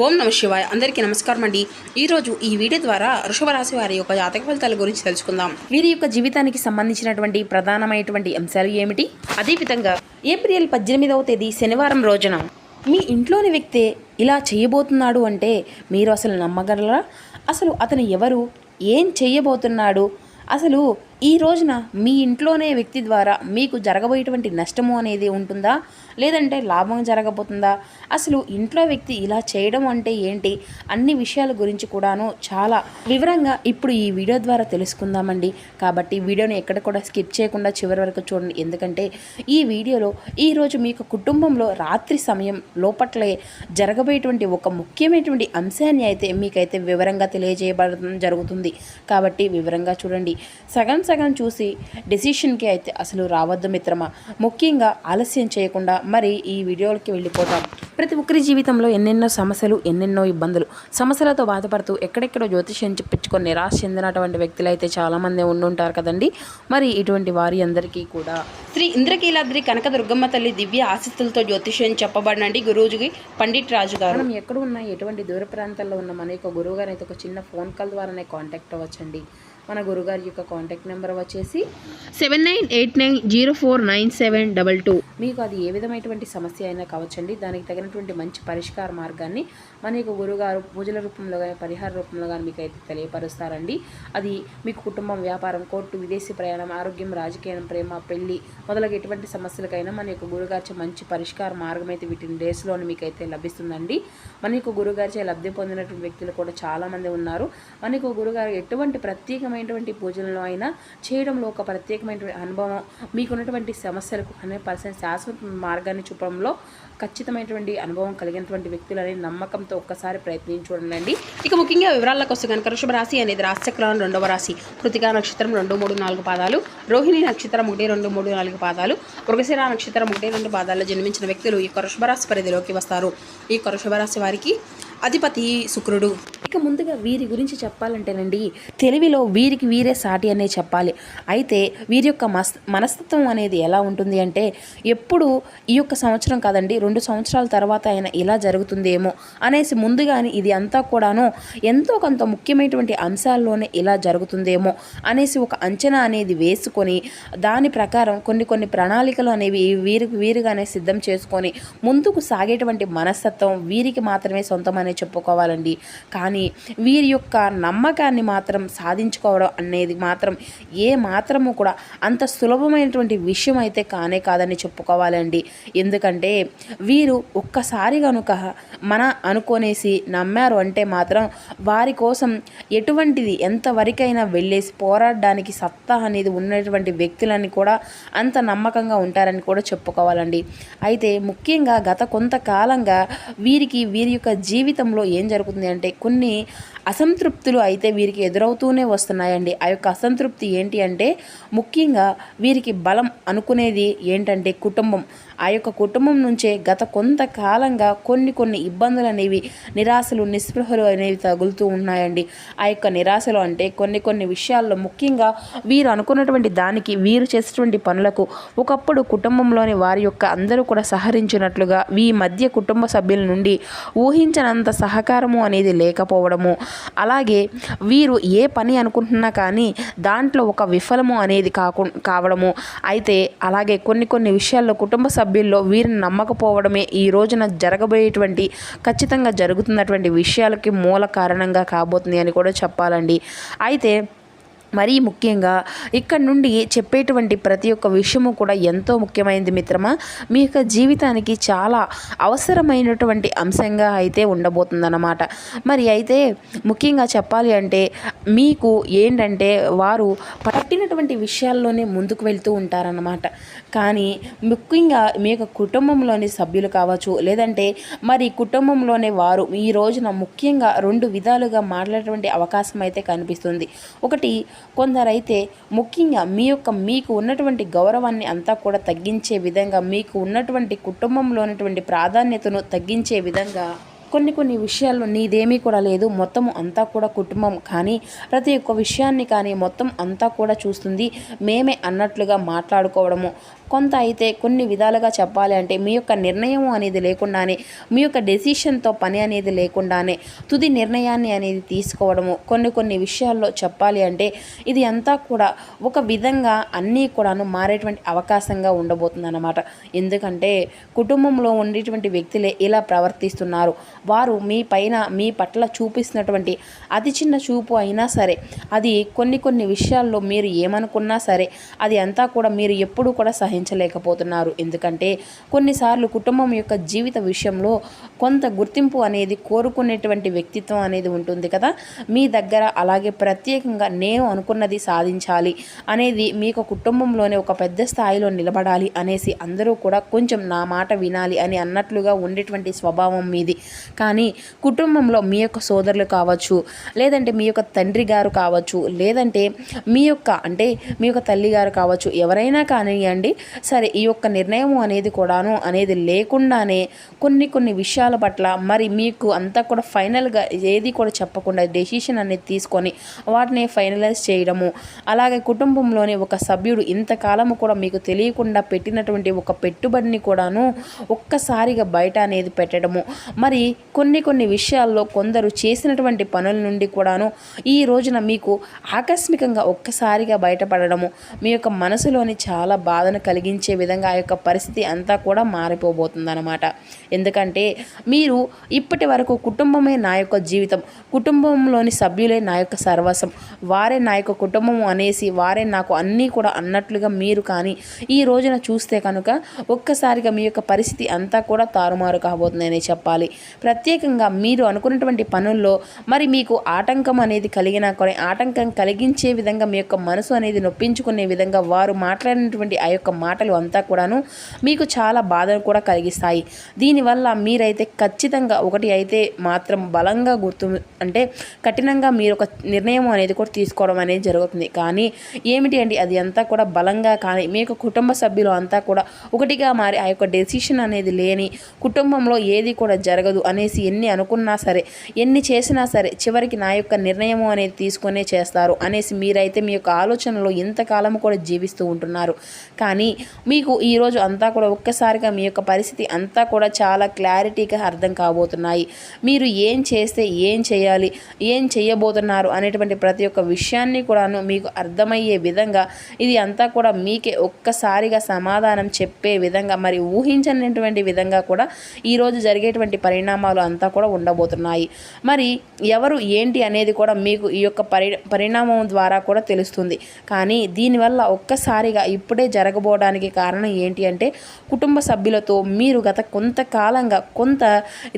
ఓం నమ శివాయ. అందరికీ నమస్కారం అండి. ఈరోజు ఈ వీడియో ద్వారా వృషభ రాశి వారి యొక్క జాతక ఫలితాల గురించి తెలుసుకుందాం. వీరి యొక్క జీవితానికి సంబంధించినటువంటి ప్రధానమైనటువంటి అంశాలు ఏమిటి, అదేవిధంగా ఏప్రిల్ 18వ తేదీ శనివారం రోజున మీ ఇంట్లోని వ్యక్తి ఇలా చేయబోతున్నాడు అంటే మీరు అసలు నమ్మగలరా? అసలు అతను ఎవరు, ఏం చేయబోతున్నాడు, అసలు ఈ రోజున మీ ఇంట్లోనే వ్యక్తి ద్వారా మీకు జరగబోయేటువంటి నష్టము అనేది ఉంటుందా, లేదంటే లాభం జరగబోతుందా, అసలు ఇంట్లో వ్యక్తి ఇలా చేయడం అంటే ఏంటి, అన్ని విషయాల గురించి కూడాను చాలా వివరంగా ఇప్పుడు ఈ వీడియో ద్వారా తెలుసుకుందామండి. కాబట్టి వీడియోని ఎక్కడ కూడా స్కిప్ చేయకుండా చివరి వరకు చూడండి. ఎందుకంటే ఈ వీడియోలో ఈరోజు మీకు కుటుంబంలో రాత్రి సమయం లోపట్లే జరగబోయేటువంటి ఒక ముఖ్యమైనటువంటి అంశాన్ని అయితే మీకైతే వివరంగా తెలియజేయబడడం జరుగుతుంది. కాబట్టి వివరంగా చూడండి. సగం చూసి డెసిషన్కి అయితే అసలు రావద్దు మిత్రమా. ముఖ్యంగా ఆలస్యం చేయకుండా మరి ఈ వీడియోలకి వెళ్ళిపోతాం. ప్రతి ఒక్కరి జీవితంలో ఎన్నెన్నో సమస్యలు, ఎన్నెన్నో ఇబ్బందులు, సమస్యలతో బాధపడుతూ ఎక్కడెక్కడో జ్యోతిష్యం చెప్పించుకొని నిరాశ చెందినటువంటి వ్యక్తులు అయితే చాలామంది ఉండుంటారు కదండి. మరి ఇటువంటి వారి అందరికీ కూడా శ్రీ ఇంద్రకీలాద్రి కనక దుర్గమ్మ తల్లి దివ్య ఆశీస్సులతో జ్యోతిష్యం చెప్పబడినండి గురూజీ పండిట్ రాజు గారు. మనం ఎక్కడ ఉన్నా, ఎటువంటి దూర ప్రాంతాల్లో ఉన్న మన యొక్క గురువు గారు అయితే ఒక చిన్న ఫోన్ కాల్ ద్వారానే కాంటాక్ట్ అవ్వచ్చండి. మన గురుగారి యొక్క కాంటాక్ట్ నెంబర్ వచ్చేసి 7989049722. మీకు అది ఏ విధమైనటువంటి సమస్య అయినా కావచ్చండి. దానికి తగినటువంటి మంచి పరిష్కార మార్గాన్ని మన యొక్క గురుగారు పూజల రూపంలో కానీ పరిహార రూపంలో కానీ మీకు అయితే తెలియపరుస్తారండి. అది మీకు కుటుంబం, వ్యాపారం, కోర్టు, విదేశీ ప్రయాణం, ఆరోగ్యం, రాజకీయం, ప్రేమ, పెళ్లి మొదలగు ఎటువంటి సమస్యలకైనా మన యొక్క గురుగారిచే మంచి పరిష్కార మార్గం అయితే వీటిని డేస్లోని మీకు అయితే లభిస్తుందండి. మన యొక్క గురుగారిచే లబ్ధి పొందినటువంటి వ్యక్తులు కూడా చాలామంది ఉన్నారు. మన యొక్క గురుగారు ఎటువంటి ప్రత్యేకమైనటువంటి పూజలను అయినా చేయడంలో ఒక ప్రత్యేకమైనటువంటి అనుభవం, మీకున్నటువంటి సమస్యలకు 100% శాశ్వత మార్గాన్ని చూపడంలో ఖచ్చితమైనటువంటి అనుభవం కలిగినటువంటి వ్యక్తులు అనే నమ్మకంతో ఒక్కసారి ప్రయత్నించి చూడండి. ఇక ముఖ్యంగా వివరాలకు వస్తే కనుక వృషభ రాశి అనేది రాశిచక్రంలో 2వ రాశి. కృతికా నక్షత్రం 2, 3, 4 పాదాలు, రోహిణి నక్షత్రం 1, 2, 3, 4 పాదాలు, మృగశిర నక్షత్రం 1, 2 పాదాల్లో జన్మించిన వ్యక్తులు ఈ వృషభ రాశి పరిధిలోకి వస్తారు. ఈ వృషభ రాశి వారికి అధిపతి శుక్రుడు. ఇక ముందుగా వీరి గురించి చెప్పాలంటేనండి, తెలివిలో వీరికి వీరే సాటి అనే చెప్పాలి. అయితే వీరి యొక్క మనస్తత్వం అనేది ఎలా ఉంటుంది అంటే, ఎప్పుడు ఈ యొక్క సంవత్సరం కాదండి 2 సంవత్సరాల తర్వాత అయినా ఇలా జరుగుతుందేమో అనేసి ముందుగానే ఇది అంతా కూడాను ఎంతో కొంత ముఖ్యమైనటువంటి అంశాల్లోనే ఇలా జరుగుతుందేమో అనేసి ఒక అంచనా అనేది వేసుకొని దాని ప్రకారం కొన్ని ప్రణాళికలు అనేవి వీరిగానే సిద్ధం చేసుకొని ముందుకు సాగేటువంటి మనస్తత్వం వీరికి మాత్రమే సొంతమనే చెప్పుకోవాలండి. కానీ వీరి యొక్క నమ్మకాన్ని మాత్రం సాధించుకోవడం అనేది మాత్రం ఏ మాత్రము కూడా అంత సులభమైనటువంటి విషయం అయితే కాదని చెప్పుకోవాలండి. ఎందుకంటే వీరు ఒక్కసారి కనుక మన అనుకోనేసి నమ్మారు అంటే మాత్రం వారి కోసం ఎటువంటిది ఎంతవరకైనా వెళ్ళేసి పోరాడడానికి సత్తా అనేది ఉన్నటువంటి వ్యక్తులని కూడా అంత నమ్మకంగా ఉంటారని కూడా చెప్పుకోవాలండి. అయితే ముఖ్యంగా గత కొంతకాలంగా వీరి యొక్క జీవితంలో ఏం జరుగుతుంది అంటే కొన్ని అసంతృప్తులు అయితే వీరికి ఎదురవుతూనే వస్తున్నాయండి. ఆ యొక్క అసంతృప్తి ఏంటి అంటే ముఖ్యంగా వీరికి బలం అనుకునేది ఏంటంటే కుటుంబం. ఆ యొక్క కుటుంబం నుంచే గత కొంతకాలంగా కొన్ని ఇబ్బందులు అనేవి, నిరాశలు, నిస్పృహలు అనేవి తగులుతూ ఉన్నాయండి. ఆ యొక్క నిరాశలు అంటే కొన్ని విషయాల్లో ముఖ్యంగా వీరు అనుకున్నటువంటి దానికి, వీరు చేసేటువంటి పనులకు ఒకప్పుడు కుటుంబంలోని వారి యొక్క అందరూ కూడా సహకరించినట్లుగా ఈ మధ్య కుటుంబ సభ్యుల నుండి ఊహించనంత సహకారము అనేది లేకపోవడము, అలాగే వీరు ఏ పని అనుకుంటున్నా కానీ దాంట్లో ఒక విఫలము అనేది కావడము, అయితే అలాగే కొన్ని విషయాల్లో కుటుంబ సభ్యుల్లో వీరిని నమ్మకపోవడమే ఈ రోజున జరగబోయేటువంటి ఖచ్చితంగా జరుగుతున్నటువంటి విషయాలకి మూల కారణంగా కాబోతుంది అని కూడా చెప్పాలండి. అయితే మరీ ముఖ్యంగా ఇక్కడ నుండి చెప్పేటువంటి ప్రతి ఒక్క విషయము కూడా ఎంతో ముఖ్యమైనది మిత్రమా. మీ యొక్క జీవితానికి చాలా అవసరమైనటువంటి అంశంగా అయితే ఉండబోతుందన్నమాట. మరి అయితే ముఖ్యంగా చెప్పాలి అంటే మీకు ఏంటంటే వారు పట్టినటువంటి విషయాల్లోనే ముందుకు వెళ్తూ ఉంటారన్నమాట. కానీ ముఖ్యంగా మీ యొక్క కుటుంబంలోని సభ్యులు కావచ్చు, లేదంటే మరి కుటుంబంలోనే వారు ఈ రోజున ముఖ్యంగా 2 విధాలుగా మాట్లాడేటువంటి అవకాశం అయితే కనిపిస్తుంది. ఒకటి, కొందరైతే ముఖ్యంగా మీకు ఉన్నటువంటి గౌరవాన్ని అంతా కూడా తగ్గించే విధంగా, మీకు ఉన్నటువంటి కుటుంబంలో ఉన్నటువంటి ప్రాధాన్యతను తగ్గించే విధంగా కొన్ని కొన్ని విషయాల్లో నీదేమీ కూడా లేదు, మొత్తం అంతా కూడా కుటుంబం కానీ ప్రతి ఒక్క విషయాన్ని కానీ మొత్తం అంతా కూడా చూస్తుంది మేమే అన్నట్లుగా మాట్లాడుకోవడము, కొంత అయితే కొన్ని విధాలుగా చెప్పాలి అంటే మీ యొక్క నిర్ణయం అనేది లేకుండానే, మీ యొక్క డెసిషన్తో పని అనేది లేకుండానే తుది నిర్ణయాన్ని అనేది తీసుకోవడము, కొన్ని కొన్ని విషయాల్లో చెప్పాలి అంటే ఇది అంతా కూడా ఒక విధంగా అన్నీ కూడాను మారేటువంటి అవకాశంగా ఉండబోతుంది అన్నమాట. ఎందుకంటే కుటుంబంలో ఉండేటువంటి వ్యక్తులే ఇలా ప్రవర్తిస్తున్నారు. వారు మీ పైన మీ పట్ల చూపిస్తున్నటువంటి అతి చిన్న చూపు అయినా సరే, అది కొన్ని కొన్ని విషయాల్లో మీరు ఏమనుకున్నా సరే అది అంతా కూడా మీరు ఎప్పుడూ కూడా సహించలేకపోతున్నారు. ఎందుకంటే కొన్నిసార్లు కుటుంబం యొక్క జీవిత విషయంలో కొంత గుర్తింపు అనేది కోరుకునేటువంటి వ్యక్తిత్వం అనేది ఉంటుంది కదా మీ దగ్గర. అలాగే ప్రత్యేకంగా నేను అనుకున్నది సాధించాలి అనేది మీకు కుటుంబంలోనే ఒక పెద్ద స్థాయిలో నిలబడాలి అనేసి అందరూ కూడా కొంచెం నా మాట వినాలి అని అన్నట్లుగా ఉండేటువంటి స్వభావం మీది. కానీ కుటుంబంలో మీ యొక్క సోదరులు కావచ్చు, లేదంటే మీ యొక్క తండ్రి గారు కావచ్చు, లేదంటే మీ యొక్క తల్లి గారు కావచ్చు, ఎవరైనా కానివ్వండి సరే, ఈ యొక్క నిర్ణయం అనేది కూడాను అనేది లేకుండానే కొన్ని కొన్ని విషయాల పట్ల మరి మీకు అంతా కూడా ఫైనల్గా ఏది కూడా చెప్పకుండా డెసిషన్ అనేది తీసుకొని వాటిని ఫైనలైజ్ చేయడము, అలాగే కుటుంబంలోని ఒక సభ్యుడు ఇంతకాలము కూడా మీకు తెలియకుండా పెట్టినటువంటి ఒక పెట్టుబడిని కూడాను ఒక్కసారిగా బయట అనేది పెట్టడము, మరి కొన్ని కొన్ని విషయాల్లో కొందరు చేసినటువంటి పనుల నుండి కూడాను ఈ రోజున మీకు ఆకస్మికంగా ఒక్కసారిగా బయటపడడము మీ యొక్క మనసులోని చాలా బాధను కలిగించే విధంగా ఆ యొక్క పరిస్థితి అంతా కూడా మారిపోబోతుందన్నమాట. ఎందుకంటే మీరు ఇప్పటి వరకు కుటుంబమే నా యొక్క జీవితం, కుటుంబంలోని సభ్యులే నా యొక్క సర్వస్వం, వారే నా యొక్క కుటుంబం అనేసి వారే నాకు అన్నీ కూడా అన్నట్లుగా మీరు కానీ ఈ రోజున చూస్తే కనుక ఒక్కసారిగా మీ యొక్క పరిస్థితి అంతా కూడా తారుమారు కాబోతుందనే చెప్పాలి. ప్రత్యేకంగా మీరు అనుకున్నటువంటి పనుల్లో మరి మీకు ఆటంకం అనేది కలిగినా కూడా ఆటంకం కలిగించే విధంగా మీ యొక్క మనసు అనేది నొప్పించుకునే విధంగా వారు మాట్లాడినటువంటి ఆ యొక్క మాటలు అంతా కూడాను మీకు చాలా బాధను కూడా కలిగిస్తాయి. దీనివల్ల మీరైతే ఖచ్చితంగా ఒకటి అయితే మాత్రం బలంగా అంటే కఠినంగా మీరు ఒక నిర్ణయం అనేది కూడా తీసుకోవడం అనేది జరుగుతుంది. కానీ ఏమిటి అంటే అది అంతా కూడా బలంగా కానీ మీ యొక్క కుటుంబ సభ్యులు అంతా కూడా ఒకటిగా మారి ఆ యొక్క డెసిషన్ అనేది లేని కుటుంబంలో ఏది కూడా జరగదు అనేసి ఎన్ని అనుకున్నా సరే, ఎన్ని చేసినా సరే చివరికి నా యొక్క నిర్ణయము అనేది తీసుకునే చేస్తారు అనేసి మీరైతే మీ యొక్క ఆలోచనలో ఇంతకాలం కూడా జీవిస్తూ ఉంటున్నారు. కానీ మీకు ఈరోజు అంతా కూడా ఒక్కసారిగా మీ యొక్క పరిస్థితి అంతా కూడా చాలా క్లారిటీగా అర్థం కాబోతున్నాయి. మీరు ఏం చేస్తే ఏం చేయాలి, ఏం చేయబోతున్నారు అనేటువంటి ప్రతి ఒక్క విషయాన్ని కూడాను మీకు అర్థమయ్యే విధంగా ఇది అంతా కూడా మీకే ఒక్కసారిగా సమాధానం చెప్పే విధంగా మరి ఊహించనటువంటి విధంగా కూడా ఈరోజు జరిగేటువంటి పరిణామాలు అంతా కూడా ఉండబోతున్నాయి. మరి ఎవరు ఏంటి అనేది కూడా మీకు ఈ యొక్క పరిణామం ద్వారా కూడా తెలుస్తుంది. కానీ దీనివల్ల ఒక్కసారిగా ఇప్పుడే జరగబోవడానికి కారణం ఏంటి అంటే కుటుంబ సభ్యులతో మీరు గత కొంతకాలంగా కొంత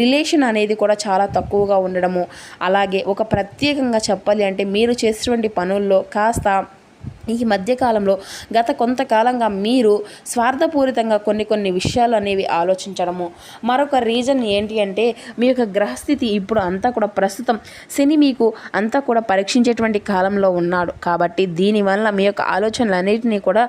రిలేషన్ అనేది కూడా చాలా తక్కువగా ఉండడము, అలాగే ఒక ప్రత్యేకంగా చెప్పాలి అంటే మీరు చేసేటువంటి పనుల్లో కాస్త ఈ మధ్యకాలంలో గత కొంతకాలంగా మీరు స్వార్థపూరితంగా కొన్ని విషయాలు అనేవి ఆలోచించడము, మరొక రీజన్ ఏంటి అంటే మీ యొక్క గ్రహస్థితి ఇప్పుడు అంతా కూడా ప్రస్తుతం శని మీకు అంతా కూడా పరీక్షించేటువంటి కాలంలో ఉన్నాడు. కాబట్టి దీనివల్ల మీ యొక్క ఆలోచనలన్నింటినీ కూడా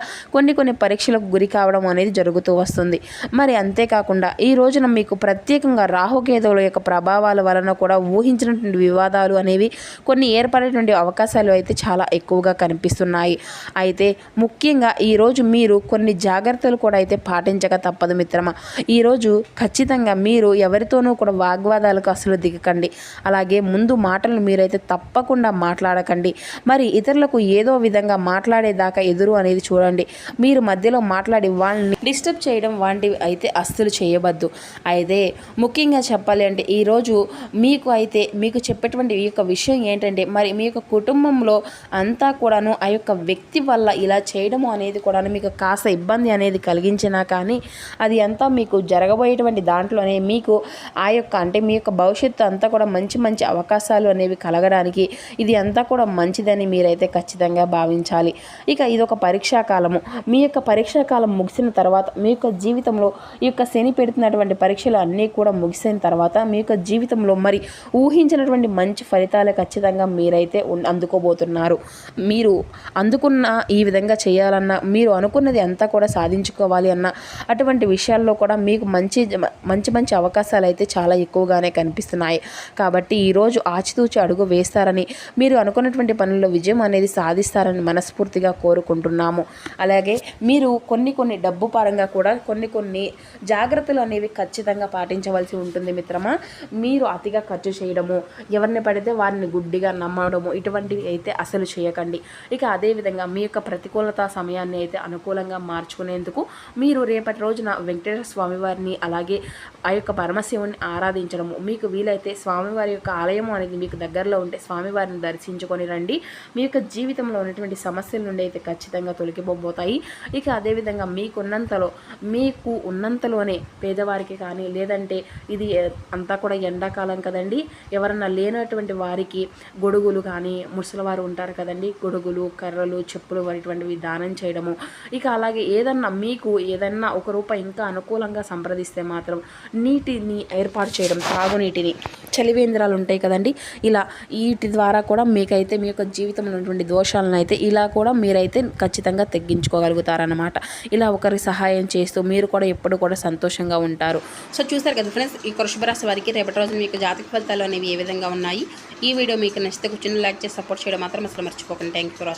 కొన్ని పరీక్షలకు గురి కావడం అనేది జరుగుతూ వస్తుంది. మరి అంతేకాకుండా ఈ రోజున మీకు ప్రత్యేకంగా రాహుకేతువుల యొక్క ప్రభావాల వలన కూడా ఊహించినటువంటి వివాదాలు అనేవి కొన్ని ఏర్పడేటువంటి అవకాశాలు అయితే చాలా ఎక్కువగా కనిపిస్తున్నాయి. అయితే ముఖ్యంగా ఈరోజు మీరు కొన్ని జాగ్రత్తలు కూడా అయితే పాటించక తప్పదు మిత్రమా. ఈరోజు ఖచ్చితంగా మీరు ఎవరితోనూ కూడా వాగ్వాదాలకు అసలు దిగకండి. అలాగే ముందు మాటలు మీరైతే తప్పకుండా మాట్లాడకండి. మరి ఇతరులకు ఏదో విధంగా మాట్లాడేదాకా ఎదురు అనేది చూడండి. మీరు మధ్యలో మాట్లాడి వాళ్ళని డిస్టర్బ్ చేయడం వంటివి అయితే అస్సలు చేయవద్దు. అయితే ముఖ్యంగా చెప్పాలి అంటే ఈరోజు మీకు చెప్పేటువంటి ఈ యొక్క విషయం ఏంటంటే మరి మీ యొక్క కుటుంబంలో అంతా కూడాను ఆ యొక్క వ్యక్తి వల్ల ఇలా చేయడము అనేది కూడా మీకు కాస్త ఇబ్బంది అనేది కలిగించినా కానీ అది అంతా మీకు జరగబోయేటువంటి దాంట్లోనే మీకు ఆ యొక్క అంటే మీ యొక్క భవిష్యత్తు అంతా కూడా మంచి అవకాశాలు అనేవి కలగడానికి ఇది అంతా కూడా మంచిదని మీరైతే ఖచ్చితంగా భావించాలి. ఇక ఇదొక పరీక్షాకాలము. మీ యొక్క పరీక్షాకాలం ముగిసిన తర్వాత మీ యొక్క జీవితంలో ఈ యొక్క శని పెడుతున్నటువంటి పరీక్షలు అన్నీ కూడా ముగిసిన తర్వాత మీ యొక్క జీవితంలో మరి ఊహించినటువంటి మంచి ఫలితాలు ఖచ్చితంగా మీరైతే అందుకోబోతున్నారు. మీరు అనుకున్న ఈ విధంగా చేయాలన్నా, మీరు అనుకున్నది అంతా కూడా సాధించుకోవాలి అన్న అటువంటి విషయాల్లో కూడా మీకు మంచి మంచి అవకాశాలు అయితే చాలా ఎక్కువగానే కనిపిస్తున్నాయి. కాబట్టి ఈరోజు ఆచితూచి అడుగు వేస్తారని, మీరు అనుకున్నటువంటి పనుల్లో విజయం అనేది సాధిస్తారని మనస్ఫూర్తిగా కోరుకుంటున్నాము. అలాగే మీరు కొన్ని డబ్బు పరంగా కూడా కొన్ని జాగ్రత్తలు అనేవి ఖచ్చితంగా పాటించవలసి ఉంటుంది మిత్రమా. మీరు అతిగా ఖర్చు చేయడము, ఎవరిని పడితే వారిని గుడ్డిగా నమ్మడము, ఇటువంటివి అయితే అసలు చేయకండి. ఇక అదేవిధంగా మీ యొక్క ప్రతికూలత సమయాన్ని అయితే అనుకూలంగా మార్చుకునేందుకు మీరు రేపటి రోజున వెంకటేశ్వర స్వామివారిని అలాగే ఆ యొక్క పరమశివుని ఆరాధించడము, మీకు వీలైతే స్వామివారి యొక్క ఆలయం అనేది మీకు దగ్గరలో ఉంటే స్వామివారిని దర్శించుకొని రండి. మీ యొక్క జీవితంలో ఉన్నటువంటి సమస్యల నుండి అయితే ఖచ్చితంగా తొలగిపోతాయి. ఇక అదేవిధంగా మీకు ఉన్నంతలోనే పేదవారికి కానీ, లేదంటే ఇది అంతా కూడా ఎండాకాలం కదండి, ఎవరన్నా లేనటువంటి వారికి గొడుగులు కానీ, ముసలివారు ఉంటారు కదండి, గొడుగులు, కర్రలు, చెప్పులు ఇటువంటివి దానం చేయడము. ఇక అలాగే మీకు ఏదన్నా ₹1 ఇంకా అనుకూలంగా సంప్రదిస్తే మాత్రం నీటిని ఏర్పాటు చేయడం, తాగునీటిని, చలివేంద్రాలు ఉంటాయి కదండి, ఇలా వీటి ద్వారా కూడా మీకైతే మీ యొక్క జీవితంలో ఉన్నటువంటి దోషాలను అయితే ఇలా కూడా మీరైతే ఖచ్చితంగా తగ్గించుకోగలుగుతారన్నమాట. ఇలా ఒకరి సహాయం చేస్తూ మీరు కూడా ఎప్పుడు కూడా సంతోషంగా ఉంటారు. సో చూసారు కదా ఫ్రెండ్స్, ఈ వృషభ రాశి వారికి రేపటి రోజు మీకు జాతక ఫలితాలు అనేవి ఏ విధంగా ఉన్నాయి. ఈ వీడియో మీకు నచ్చితే కూర్చొని లైక్ చేసి సపోర్ట్ చేయడం మాత్రం అసలు మర్చిపోకండి. Thank you for watching.